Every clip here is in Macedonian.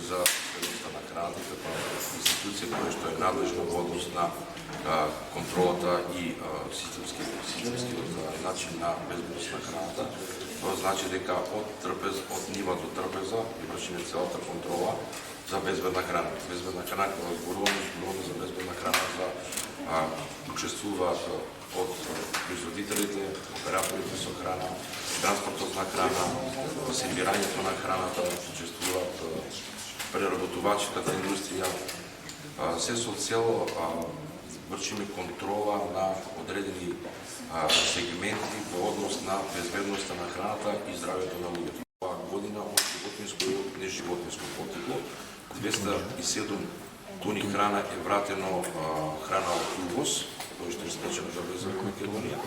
за безбедноста на храната како институција која што е надлежна во однос на контролата и системски начин на безбедност на храната. Тоа значи дека од нива до трпеза и вршиме целата контрола за безбедна храна. Безбедна храна, кога зборуваме за безбедна храна, учествуваат од производителите, операторите со храна, транспортот на храна, сервирањето на храната, учествуваат преработувачката индустрија, се со цел вршиме контрола на одредени сегменти во однос на безбедноста на храната и здравјето на луѓето. Оваа година од животинско и неживотинско потекло 207 тони храна е вратено, храна од увоз, кој што е спречено да влезе во Македонија.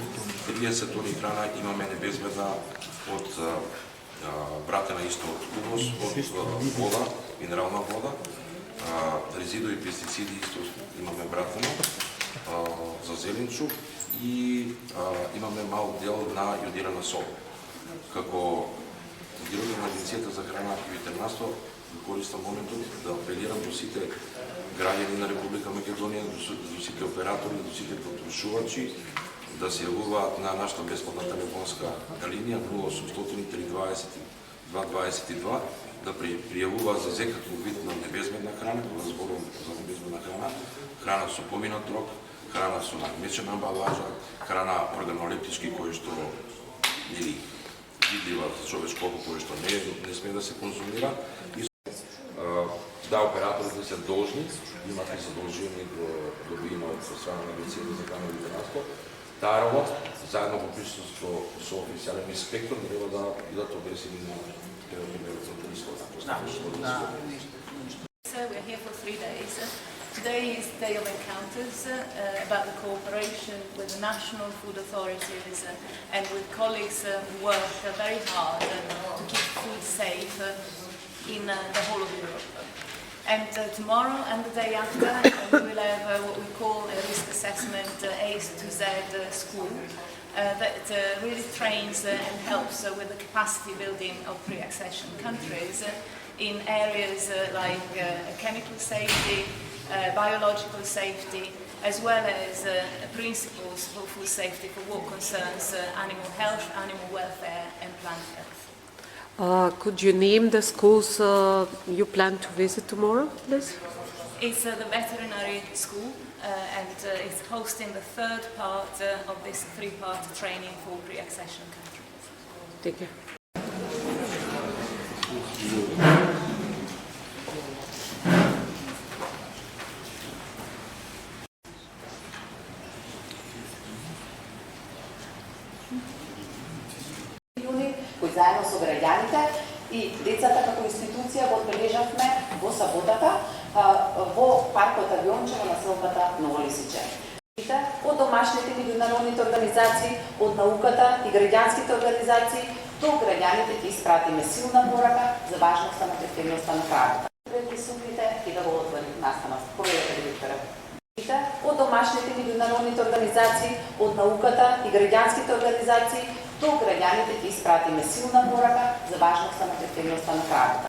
30 тони храна имаме небезбедна од вратена исто од увоз, од вода, минерална вода, резидови пестициди исто имаме вратено за зеленчук и имаме мал дел на јодирана сол. Како директор на Агенцијата за храна и ветеринарство користам моментот да апелирам до сите граѓани на Република Македонија, до сите оператори, до сите потрошувачи да се јавуваат на нашата бесплатна телефонска линија 0800 320 да пријавуваат за секаков вид на небезбедна храна, кога зборувам за небезбедна храна, храна со поминат рок, храна со мечена амбалажа, храна органолептички кои што нели видлива човечко око кој што не сме да се конзумира. Да, операторите се должни, имат и задолжение да го има од страна на Агенцијата за храна и ветеринарство. Таа работа, заедно во присуство со официјален инспектор, треба да бидат обесени на So we're here for 3 days. Today is Day of Encounters about the cooperation with the national food authorities and with colleagues who work very hard to keep food safe in the whole of Europe. And tomorrow and the day after we will have what we call a risk assessment A to Z school that really trains and helps with the capacity building of pre-accession countries in areas like chemical safety, biological safety, as well as principles for food safety for what concerns animal health, animal welfare and plant health. Could you name the schools you plan to visit tomorrow, please? It's the veterinary school and it's hosting the third part of this 3-part training for pre-accession countries. Thank you. Кои заедно со граѓаните и децата како институција го одбележавме во саботата во паркот Авиончево на селбата Ново Лисиче. Од домашните меѓународните организации, од науката и граѓанските организации, до граѓаните ќе испратиме силна порака за важноста на ефективноста на храната. Присутните и да го отвори настанот. Поведете директорот. Од домашните меѓународните организации, од науката и граѓанските организации, до граѓаните ќе испратиме силна порака за важноста на ефективноста на храната.